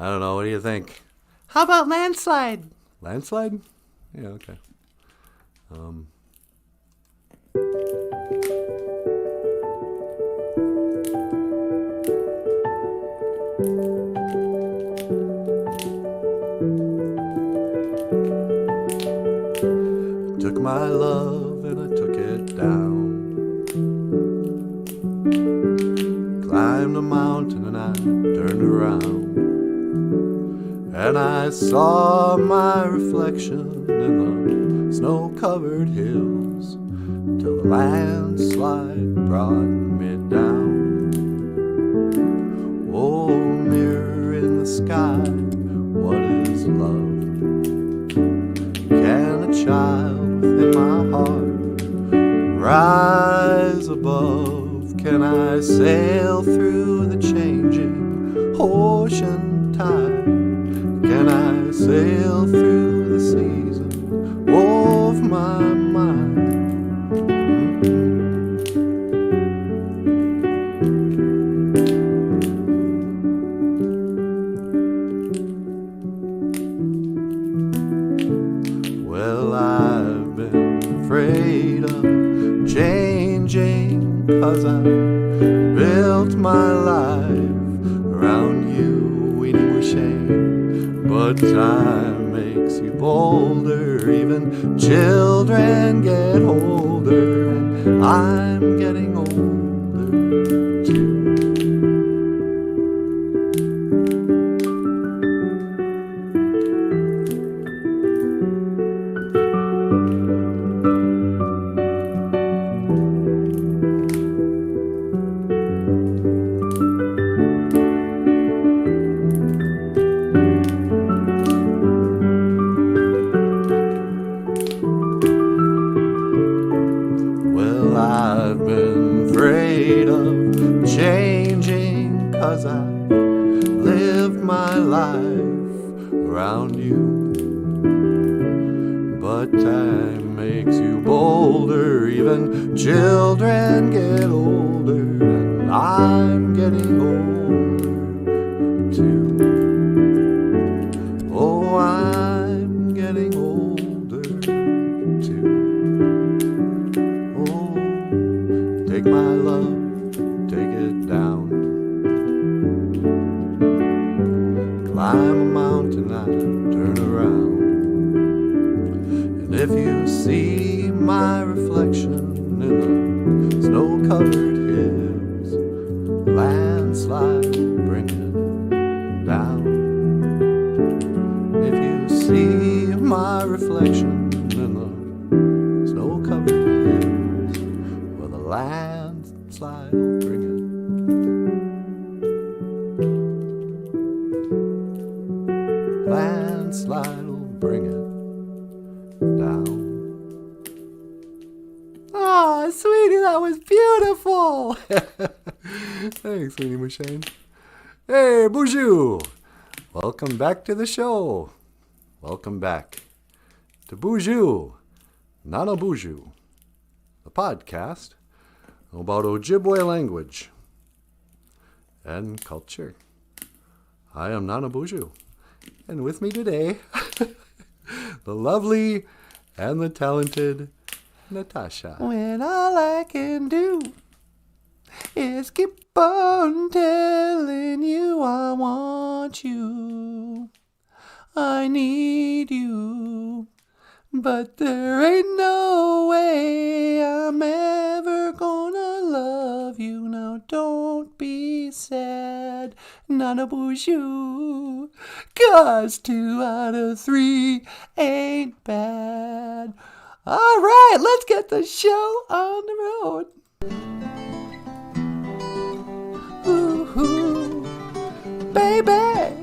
I don't know. What do you think? How about landslide? Landslide? Yeah, okay. Took my love and I took it down. Climbed a mountain and I turned around. And I saw my reflection in the snow-covered hills, till the landslide brought me down. Oh, mirror in the sky, what is love? Can a child within my heart rise above? Can I sail through the changing ocean tide? Can I sail through the season of my mind? Well, I've been afraid of changing, 'cause I built my life around you, weenie shame. But time makes you bolder, even children get older, and I'm getting older too. I've been afraid of changing, 'cause I lived my life around you. But time makes you bolder, even children get older, and I'm getting older too. Oh, I'm getting older too. Take my love, take it down. Climb a mountain, I turn around. And if you see my reflection in the snow-covered hills, landslide will bring it down. If you see my reflection in the snow-covered hills, well, the landslide will bring it. Landslide will bring it down. Oh, sweetie, that was beautiful. Thanks, sweetie Machine. Hey, BOOZHOO. Welcome back to the show. Welcome back to BOOZHOO NANABOOZHOO, a podcast about Ojibwe language and culture. I am NANABOOZHOO, and with me today, the lovely and the talented Natasha. When all I can do is keep on telling you I want you, I need you, but there ain't no way I'm ever gonna love you. Now don't be sad, NANABOOZHOO, 'cause 2 out of 3 ain't bad. All right, let's get the show on the road. Ooh, baby.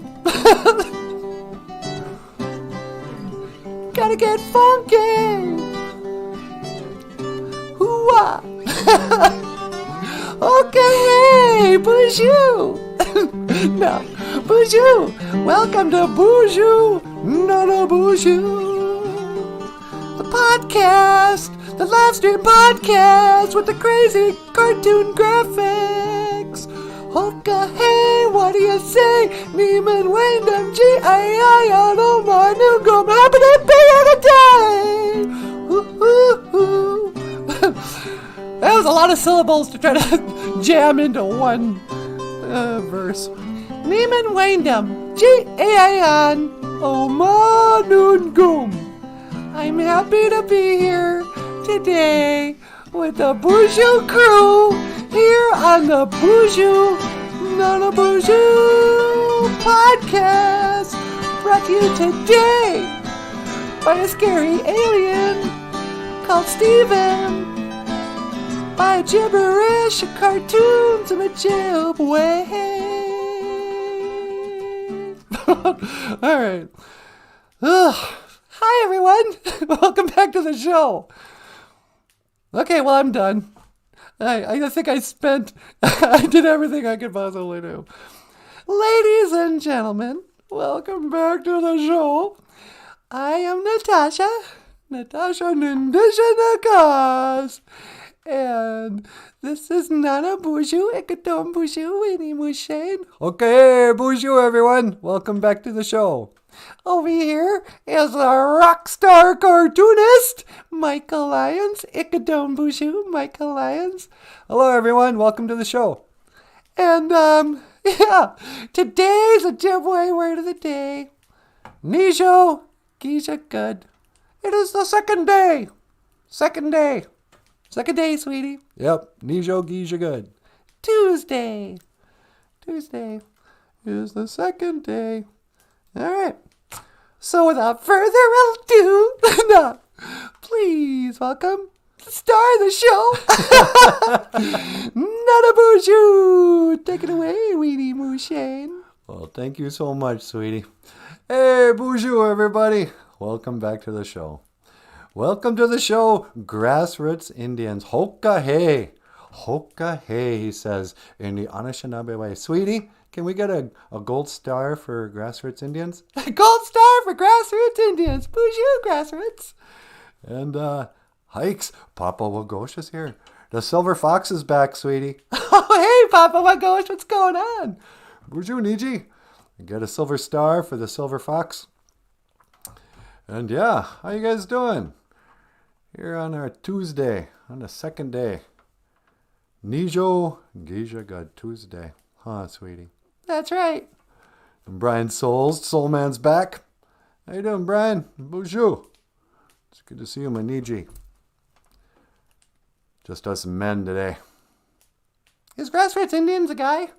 Gotta get funky. Hoo-ah. Okay, hey, BOOZHOO. No, BOOZHOO. Welcome to BOOZHOO NANABOOZHOO, the podcast, the live stream podcast with the crazy cartoon graphics. Hoka, hey, what do you say? Neiman-Wayndam, GII, out of my new gum, happy to be here today! Woo-hoo-hoo. That was a lot of syllables to try to jam into one verse. Neiman-Wayndam, GII, oh my new gum. I'm happy to be here today with the BOOZHOO crew here on the BOOZHOO NANABOOZHOO podcast, brought to you today by a scary alien called Steven, by Gibberish cartoons in Ojibwe. All right. Hi, everyone. Welcome back to the show. Okay, well, I'm done. I think I did everything I could possibly do. Ladies and gentlemen, welcome back to the show. I am Natasha NITZHO-GIIZHIGAD, and this is NANABOOZHOO, NIMINO-AYAA, Winnie Mushane. Okay, BOOZHOO, everyone. Welcome back to the show. Over here is a rock star cartoonist, Michael Lyons, NITZHO-GIIZHIGAD, Michael Lyons. Hello, everyone. Welcome to the show. And, today's Ojibwe word of the day, NIIZHO-GIIZHIGAD. It is the second day. Second day, sweetie. Yep, NIIZHO-GIIZHIGAD. Tuesday is the second day. All right. So without further ado, please welcome the star of the show, NANABOOZHOO. Take it away, Winnie Mushane. Well, thank you so much, sweetie. Hey, BOOZHOO, everybody. Welcome back to the show. Welcome to the show, Grassroots Indians. Hoka hey. Hoka hey, he says in the Anishinaabe way. Sweetie, can we get a gold star for Grassroots Indians? A gold star for Grassroots Indians. BOOZHOO, Grassroots. And, hikes, Papa Wagosh is here. The Silver Fox is back, sweetie. Oh, hey, Papa Wagosh, what's going on? BOOZHOO Niji, get a silver star for the Silver Fox. And yeah, how you guys doing? Here on our Tuesday, on the second day. NIIZHO-GIIZHIGAD Tuesday. Huh, sweetie? That's right. And Brian Soul Man's back. How you doing, Brian? BOOZHOO. It's good to see you, my Niji. Just us men today. Is Grassroots Indians a guy?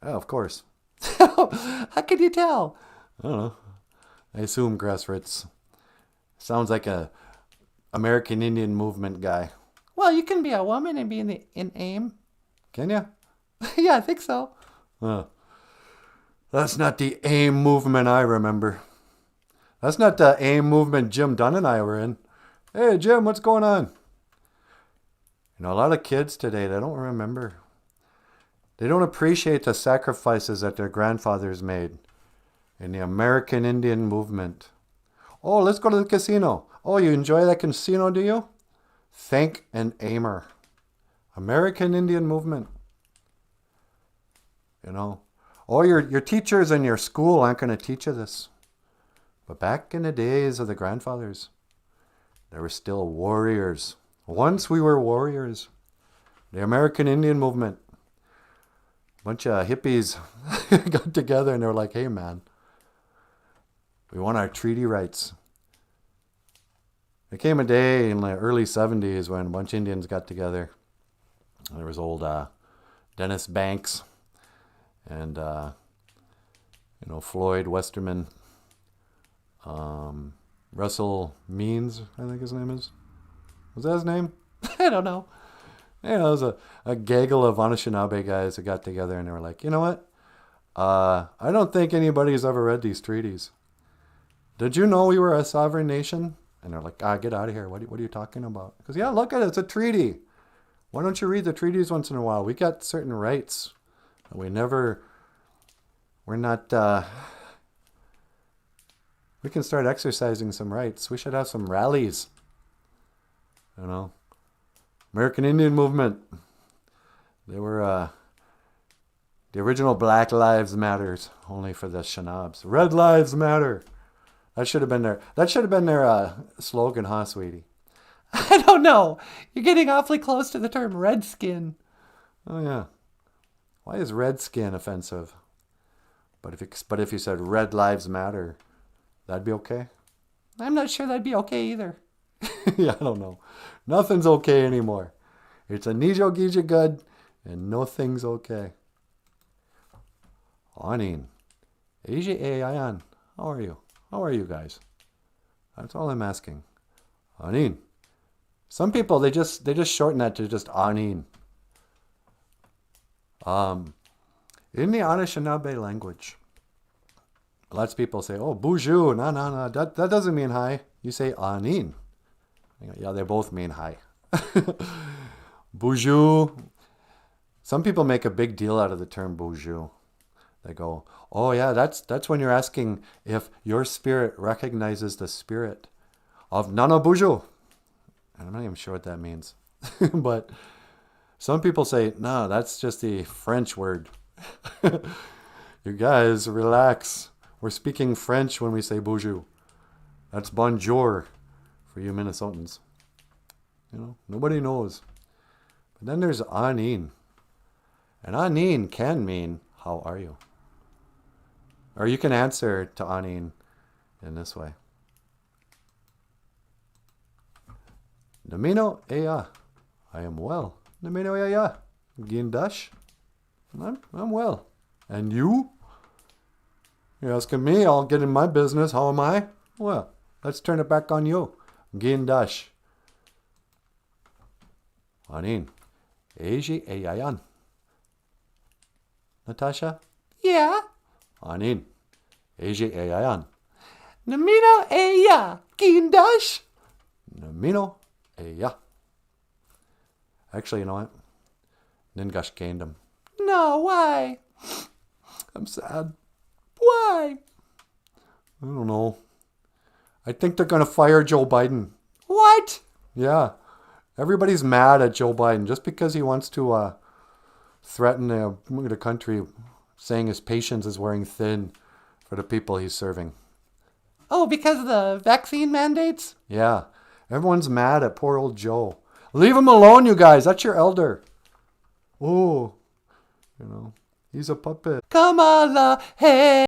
Oh, of course. How could you tell? I don't know. I assume Grassroots sounds like a American Indian movement guy. Well, you can be a woman and be in AIM. Can you? Yeah, I think so. That's not the AIM movement I remember. That's not the AIM movement Jim Dunn and I were in. Hey, Jim, what's going on? You know, a lot of kids today, they don't remember. They don't appreciate the sacrifices that their grandfathers made in the American Indian movement. Oh, let's go to the casino. Oh, you enjoy that casino, do you? Think an aimer. American Indian movement. You know. Oh, your teachers in your school aren't going to teach you this. But back in the days of the grandfathers, there were still warriors. Once we were warriors. The American Indian movement. A bunch of hippies got together and they were like, hey, man, we want our treaty rights. There came a day in the early 70s when a bunch of Indians got together. There was old Dennis Banks and, Floyd Westerman, Russell Means, I think his name is. Was that his name? I don't know. It was a gaggle of Anishinaabe guys that got together and they were like, you know what? I don't think anybody's ever read these treaties. Did you know we were a sovereign nation? And they're like, get out of here. What are you talking about? Because, yeah, look at it. It's a treaty. Why don't you read the treaties once in a while? We got certain rights. We can start exercising some rights. We should have some rallies. American Indian movement. They were The original Black Lives Matters, only for the Shanabs. Red Lives Matter. That should have been their. That should have been their slogan, huh, sweetie? I don't know. You're getting awfully close to the term redskin. Oh yeah. Why is redskin offensive? But if you said Red Lives Matter, that'd be okay. I'm not sure that'd be okay either. Yeah, I don't know. Nothing's okay anymore. It's a NITZHO-GIIHIGAD, and nothing's okay. Anin. AJA, how are you? How are you guys? That's all I'm asking. Anin. Some people, they just shorten that to just Anin. In the Anishinaabe language, lots of people say, oh, BOOZHOO, no. That doesn't mean hi. You say Anin. Yeah, they both mean hi. BOOZHOO. Some people make a big deal out of the term BOOZHOO. They go, oh yeah, that's when you're asking if your spirit recognizes the spirit of NANABOOZHOO. And I'm not even sure what that means. But some people say, no, that's just the French word. You guys, relax. We're speaking French when we say BOOZHOO. That's bonjour for you Minnesotans. You know, nobody knows. But then there's Anin. And Anin can mean, how are you? Or you can answer to Anin in this way. NIMINO-AYAA. I am well. NIMINO-AYAA. GIIN. I'm well. And you? You're asking me, I'll get in my business. How am I? Well, let's turn it back on you. GIIN. Anin. AJA. Natasha? Yeah? Anin. AJA. NIMINO-AYAA. GIIN. NIMINO-AYAA. Actually, you know what? Ningash gained him. No, why? I'm sad. Why? I don't know. I think they're going to fire Joe Biden. What? Yeah. Everybody's mad at Joe Biden just because he wants to threaten the country, saying his patience is wearing thin for the people he's serving. Oh, because of the vaccine mandates? Yeah. Everyone's mad at poor old Joe. Leave him alone, you guys. That's your elder. Oh, you know, he's a puppet. Kamala, hey.